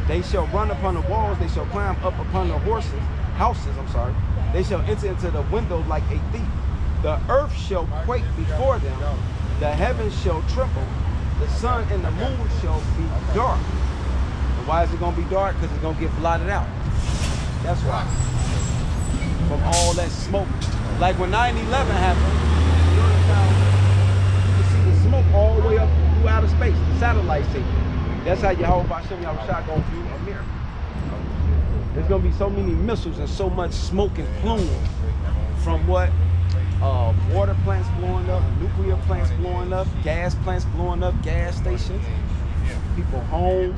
They shall run upon the walls, they shall climb up upon the houses, they shall enter into the windows like a thief. The earth shall quake before them, the heavens shall tremble, the sun and the moon shall be dark. And why is it going to be dark? Because it's going to get blotted out. That's why. From all that smoke. Like when 9/11 happened, you can see the smoke all the way up through outer space, the satellite signal. That's how Yahweh Hashem Yahushua gonna view America. There's gonna be so many missiles and so much smoke and plume from what? Water plants blowing up, nuclear plants blowing up, gas plants blowing up, gas stations, people home,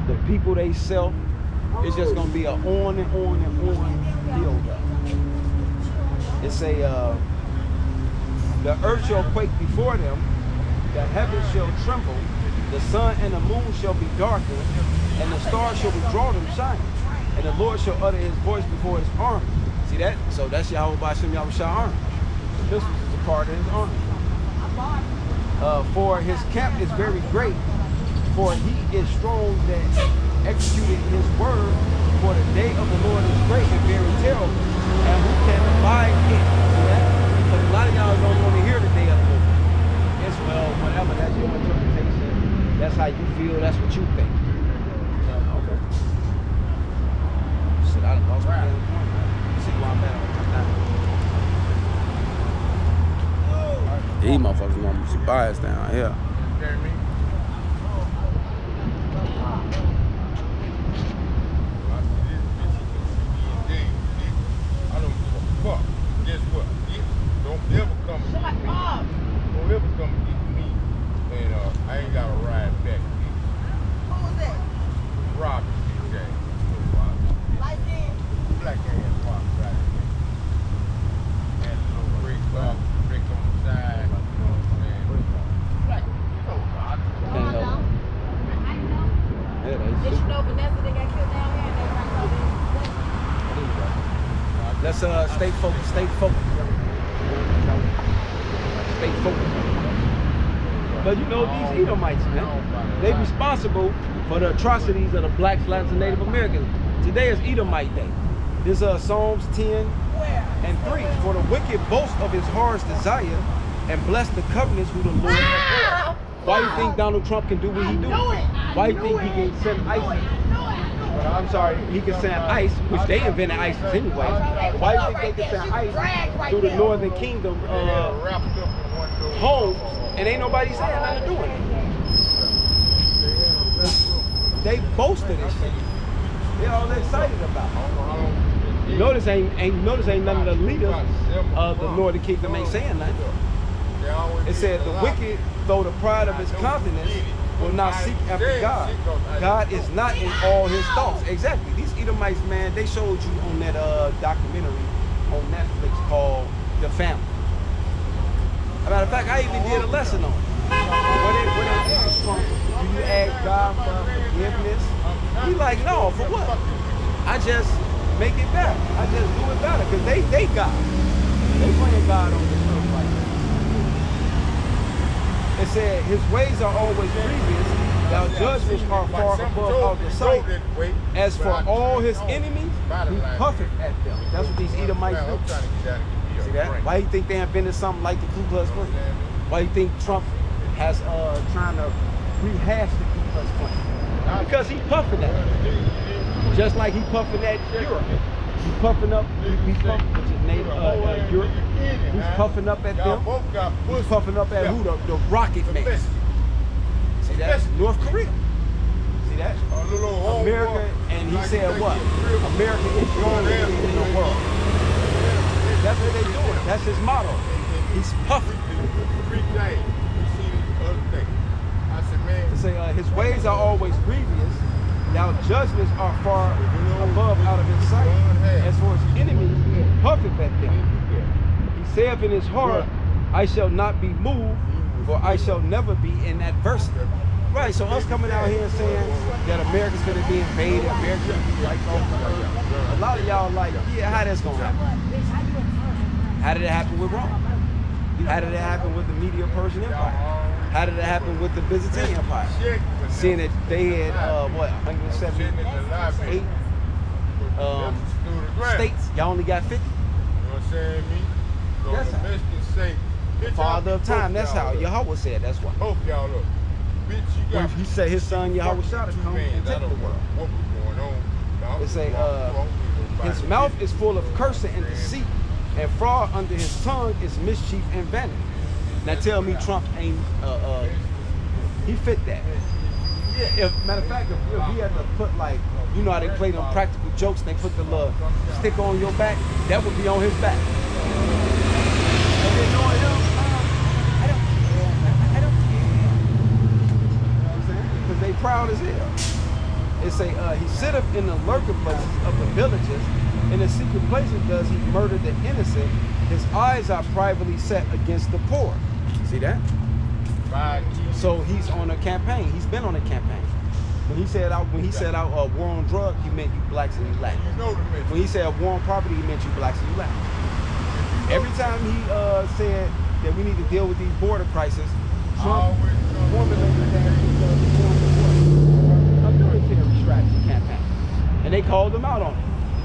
the people they sell. It's just gonna be a on and on and on deal. It's a the earth shall quake before them, the heavens shall tremble, the sun and the moon shall be darkened, and the stars shall withdraw them shining, and the Lord shall utter his voice before his army. See that? So that's Yahweh Hashem Yahushua army. This is a part of his army. For his camp is very great, for he is strong that executed his word. For the day of the Lord is great and very terrible, and who can abide it? See that? But a lot of y'all don't want to hear the day of the Lord. Yes, well, whatever, that's your interpretation. That's how you feel, that's what you think. Okay. Shit, I done lost my point. See where I'm at. These motherfuckers want me to buy us down here. Guess what? Don't ever come and get me. Don't ever come and get me. And I ain't got to ride back. Who was that? Robbie, DJ. Light skin? Black ass Robbie, right? And a little brick on the side. Did you know Vanessa, they got killed down here and they ran over? Let's stay focused, stay focused. Stay focused. But you know, these Edomites, man, they responsible for the atrocities of the blacks, Latins, and Native Americans. Today is Edomite Day. This is Psalms 10 and 3. For the wicked boast of his heart's desire and bless the covenants who the Lord has made. Why do you think Donald Trump can do what he do? Why do you think he can send ISIS? I'm sorry, he can send ICE, which they invented ISIS anyway. Why do you think they can send ICE through the Northern Kingdom homes and ain't nobody saying nothing to do with it? They boasted this shit. They're all excited about it. You notice ain't none of the leaders of the Northern Kingdom ain't saying nothing. It said the wicked, though the pride of his countenance, will not seek after God. God is not in all his thoughts. Exactly. These Edomites, man, they showed you on that documentary on Netflix called The Family. As a matter of fact, I even did a lesson on it. When they asked Trump, do you ask God for forgiveness? He's like, no, for what? I just make it better. I just do it better because they God. They playing God on this earth right now. It said, his ways are always grievous, thou judgments are far above all the sight. As for all his enemies, he puffeth at them. That's what these Edomites do. See that? Why do you think they invented something like the Ku Klux Klan? Why do you think Trump has trying to rehash the Ku Klux Klan? Because he's puffing at them. Just like he's puffing at Europe. He's puffing up, which is named Europe. He's puffing up at them. He's puffing up at who? The rocket man. See that? North Korea. See that? America, and he said what? America is the only thing in the world. That's what they're doing. That's his motto. He's puffing. They say his ways are always grievous. Now judgments are far above out of his sight. As for his enemies, he puffeth at them. He saith in his heart, I shall not be moved, for I shall never be in adversity. Right, so us coming out here and saying that America's going to be invaded, America's going to be wiped off the earth. A lot of y'all like, yeah, how that's going to happen? How did it happen with Rome? How did it happen with the Medo-Persian Empire? How did it happen with the Byzantine Empire? seeing that they had what, Sitting in the 178 lobby. states. Y'all only got 50. You know what I'm saying? Me? So That's the how- Mexicans say, bitch, Father I'll of time. beat That's both how y'all up. Yahweh said. That's why. Both y'all up. Bitch, you got. He said his son Yahweh shall two come men. and I take the don't know world. what was going on. Now, It say, I'm his mouth is full of cursing and deceit, and fraud under his tongue is mischief and vanity. Now tell me Trump ain't, he fit that. If matter of fact, if he had to put like, you know how they play them practical jokes, and they put the little stick on your back, that would be on his back. And they know him, I don't care. You know what I'm saying? Because they proud as hell. It say, he sitteth in the lurking places of the villages, in the secret places does he murder the innocent. His eyes are privately set against the poor. See that? So he's on a campaign. He's been on a campaign. When he said out war on drugs, he meant you blacks and you Latins. When he said war on poverty, he meant you blacks and you Latins. Every time he said that we need to deal with these border crises, Trump formulated that a military strategy campaign. And they called him out on it.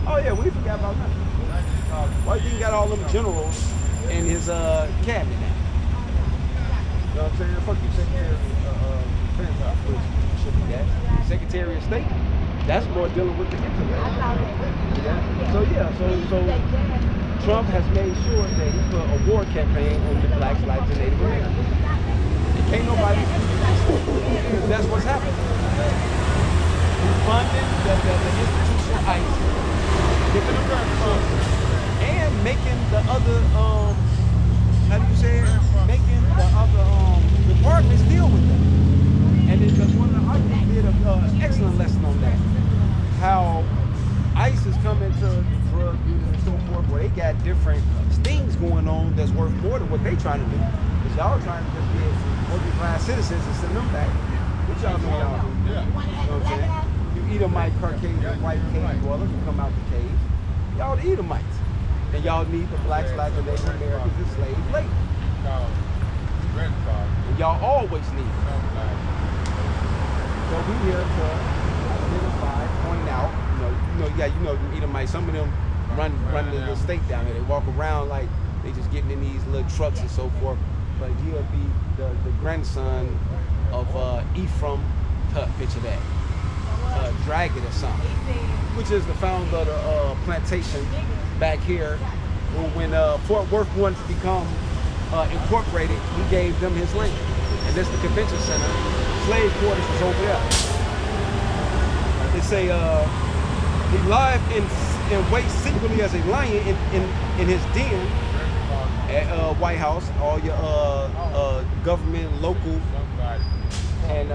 Oh yeah, we forgot about that. Why do you think he got all them generals in his cabinet now? You know what I'm saying? Fuck you, Secretary of Defense, which should be that. Secretary of State, that's more dealing with the intellect. Yeah. So yeah, so Trump has made sure that he put a war campaign on the blacks, lives, and Native Americans. And can't nobody, because that's what's happening. He's funding the institution ICE, giving them guns, and making the other, how do you say it? Making the other departments deal with them. And then one of the articles did an excellent lesson on that. How ICE is coming to drug users and so forth, where they got different stings going on that's worth more than what they trying to do. Because y'all trying to just get working class citizens and send them back. Which y'all know y'all do. You know what I'm saying? You Edomite, Caucasian, white cave dwellers who come out the caves. Y'all the Edomites. And y'all need the blacks, Latin, Native Americans, and slave labor. And y'all always need it. So we here to identify, point out, you know, the Edomites, some of them run the state down here. They walk around like they just getting in these little trucks and so forth. But he'll be the grandson of Ephraim, picture that, Dragon or something, which is the founder of the plantation back here. When Fort Worth wanted to become incorporated, he gave them his land. And this is the convention center. Slave quarters was over there. They say he lied and wait secretly as a lion in his den at White House, all your government, local, and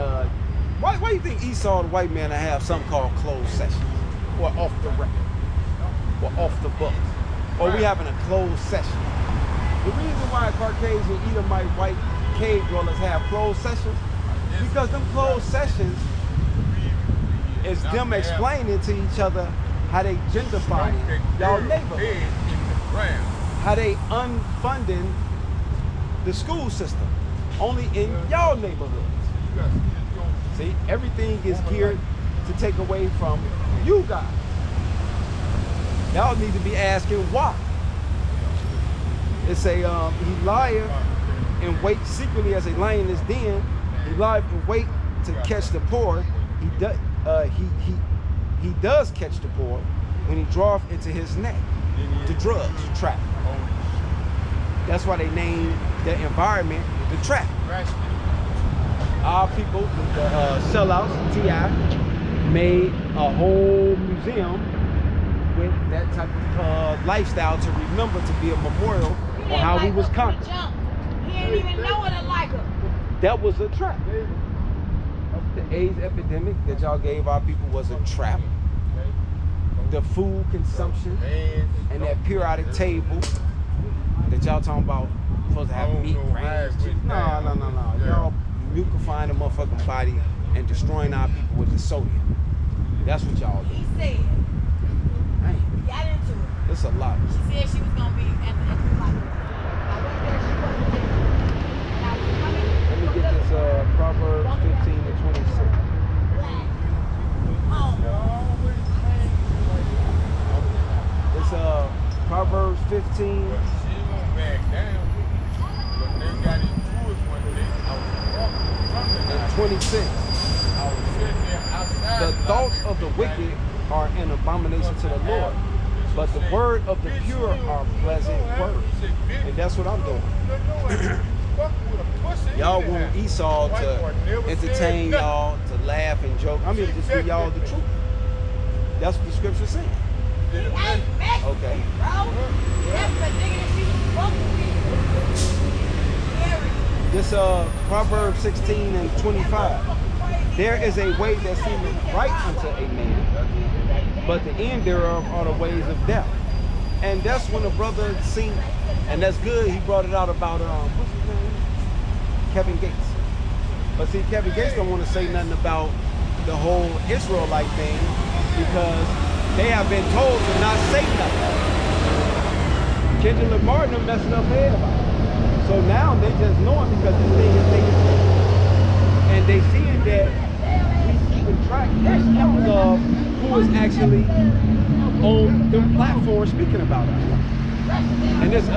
why do you think Esau, the white man, have something called closed sessions, or off the record, or off the books, or we having a closed session? The reason why Caucasian, Edomite, white cave dwellers have closed sessions, because them closed sessions is them explaining to each other how they gentrifying y'all neighborhood, how they unfunding the school system, only in y'all neighborhoods. See, everything is geared to take away from you guys. Y'all need to be asking why. It say he lieth and wait secretly as a lion in his den. He lieth and wait to catch the poor. He does catch the poor when he draweth into his net the drugs trap. That's why they named the environment the trap. Our people, the sellouts, T.I., made a whole museum with that type of lifestyle to remember, to be a memorial on how we was conquered. He didn't even know it like him. That was a trap. The AIDS epidemic that y'all gave our people was a trap. The food consumption and that periodic table that y'all talking about, supposed to have meat, grains, chicken. No. Y'all mucifying the motherfucking body and destroying our people with the sodium. That's what y'all do. He said. Man, He got into it. it's a lot. She said she was gonna be at the like. Let me get this Proverbs 15 to 26. 15 But she won't back down. But they got into it one day. I was walking from the and night. 26. I was sitting there outside. The thoughts of the wicked are an abomination to the Lord, but the word of the pure are pleasant words. And that's what I'm doing. Y'all want Esau to entertain y'all, to laugh and joke. I'm here to just give y'all the truth. That's what the scripture's saying. Okay. This Proverbs 16 and 25. There is a way that seemeth right unto a man, but the end thereof are the ways of death. And that's when a brother seen, and that's good, he brought it out about what's his name? Kevin Gates. But see, Kevin Gates don't want to say nothing about the whole Israelite thing because they have been told to not say nothing. Kendrick Lamar done messing up head about it. So now they just know it because this thing is taking place. And they seeing that we keeping track of who is actually on the platform speaking about us. And this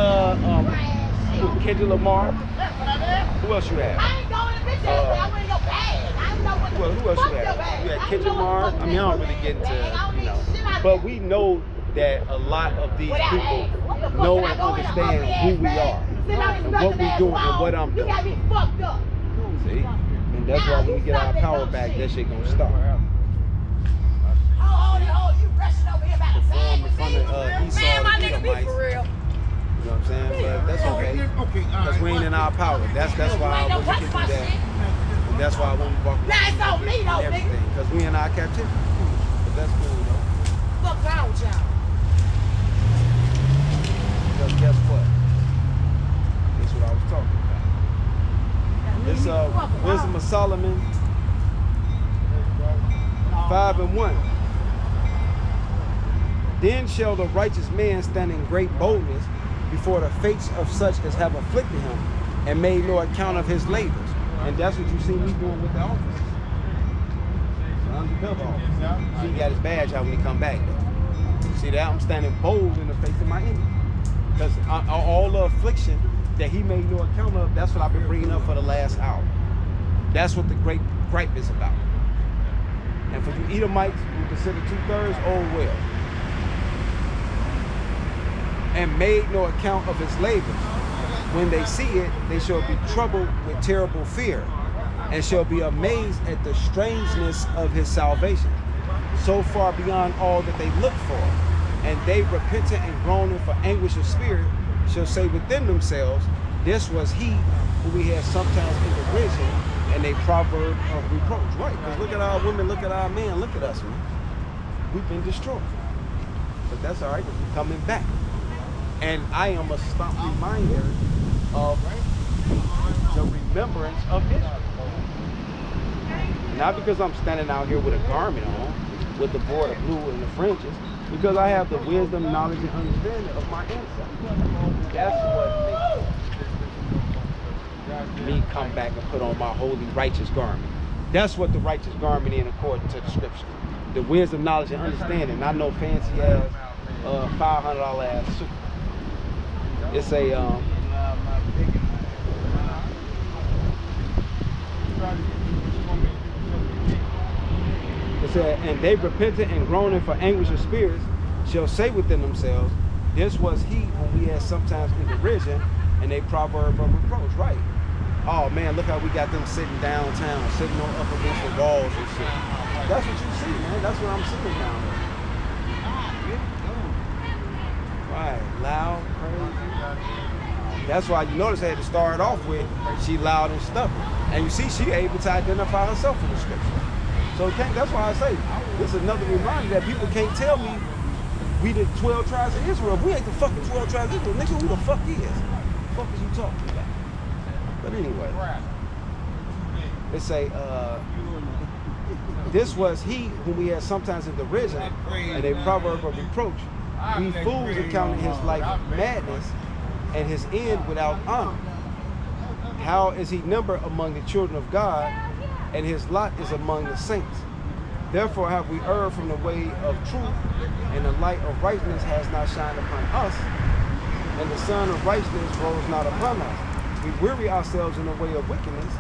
Kendrick Lamar. Who else you have? Who else you have? You had Kendrick Lamar. I mean, I don't really get into, but we know that a lot of these people know and understand who we are and what we're doing and what I'm doing. See? And that's why when we get our power back, that shit gonna stop. Perform in front of Esau and Edomites. You know what I'm saying? But that's okay. Because we ain't in our power. That's why when we can do that. And that's why when we walk around and everything. Because we in our captivity. But that's cool though. Fuck around with y'all. Because guess what? That's what I was talking about. This Wisdom of Solomon 5 and 1. Then shall the righteous man stand in great boldness before the fates of such as have afflicted him and made no account of his labors. And that's what you see me doing with the officers. Undercover officer. See, he got his badge out when he come back though. See that? I'm standing bold in the face of my enemy. Because all the affliction that he made no account of, that's what I've been bringing up for the last hour. That's what the great gripe is about. And for you Edomites who consider 2/3, oh well. And made no account of his labors. When they see it, they shall be troubled with terrible fear, and shall be amazed at the strangeness of his salvation, so far beyond all that they look for. And they, repentant and groaning for anguish of spirit, shall say within themselves, this was he who we had sometimes in derision, and a proverb of reproach. Right, because look at our women, look at our men, look at us, man. We've been destroyed. But that's all right, because we're coming back. And I am a stomp reminder of the remembrance of Israel. Not because I'm standing out here with a garment on, with the border blue and the fringes, because I have the wisdom, knowledge, and understanding of my ancestors. That's what makes me come back and put on my holy righteous garment. That's what the righteous garment is according to the scripture. The wisdom, knowledge, and understanding. Not no fancy ass $500 ass suit. It's a it said, and they repented and groaning for anguish of spirits shall say within themselves, this was he whom we had sometimes in derision, and a proverb of reproach. Right. Oh man, look how we got them sitting downtown, sitting on up against the walls and shit. That's what you see, man. That's what I'm sitting down there. Right, loud, crazy. That's why you notice I had to start off with she loud and stubborn. And you see she able to identify herself in the scripture. So that's why I say, this is another reminder that people can't tell me we the 12 tribes of Israel. If we ain't the fucking 12 tribes of Israel, nigga, who the fuck is? What the fuck is you talking about? But anyway, it say, this was he whom we had sometimes in derision, and a proverb of reproach. We fools accounted his life madness, and his end without honor. How is he numbered among the children of God, and his lot is among the saints? Therefore have we erred from the way of truth, and the light of righteousness has not shined upon us. and the sun of righteousness rose not upon us. We weary ourselves in the way of wickedness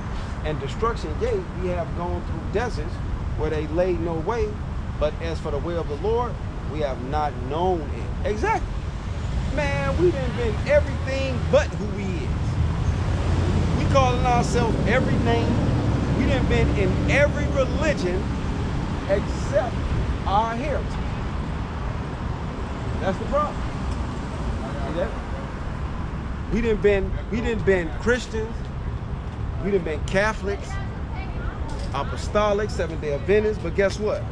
and destruction. Yea, we have gone through deserts where they laid no way, but as for the way of the Lord, we have not known it. Exactly. Man, we done been everything but who he is. We calling ourselves every name. We done been in every religion except our heritage. That's the problem. See that? We done been Christians. We done been Catholics, Apostolic, Seventh-day Adventists, but guess what?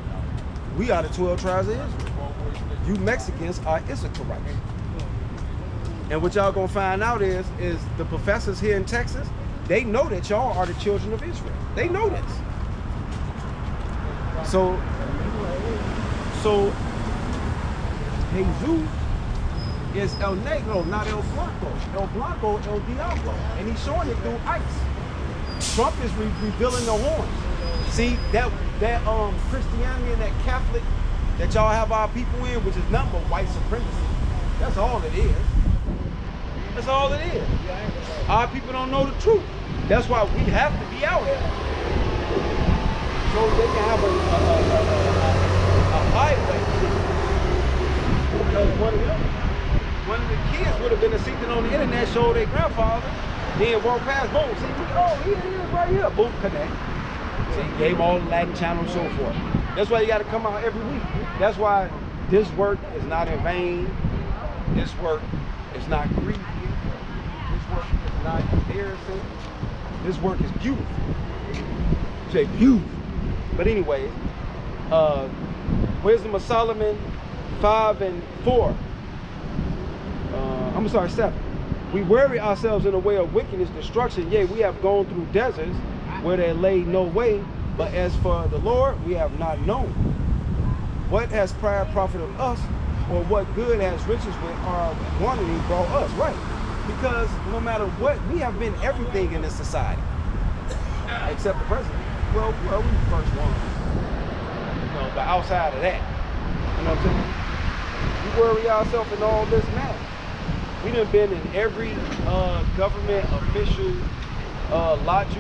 We are the 12 tribes of Israel. You Mexicans are Issacharites. And what y'all gonna find out is the professors here in Texas, they know that y'all are the children of Israel. They know this. So Jesus is El Negro, not El Blanco. El Blanco, El Diablo. And he's showing it through ice. Trump is revealing the horns. See, that Christianity and that Catholic that y'all have our people in, which is nothing but white supremacy. That's all it is. That's all it is. Our people don't know the truth. That's why we have to be out here. So they can have a highway. Because one of the kids would have been sitting on the internet, showed their grandfather, then walk past, boom, see, oh, he is right here, boom, connect. See, gave all the Latin channels and so forth. That's why you got to come out every week. That's why this work is not in vain. This work is not greedy. This work is not embarrassing. This work is beautiful. Say beautiful. But anyways, Wisdom of Solomon 5 and 4. I'm sorry, 7. We worry ourselves in the way of wickedness, destruction. Yea, we have gone through deserts where there lay no way. But as for the Lord, we have not known. What has pride profited us, or what good has riches with our quantity brought us? Right. Because no matter what, we have been everything in this society. Except the president. Well, we the first ones. You know, but outside of that, you know what I'm saying? We worry ourselves in all this matter. We done been in every government official lot you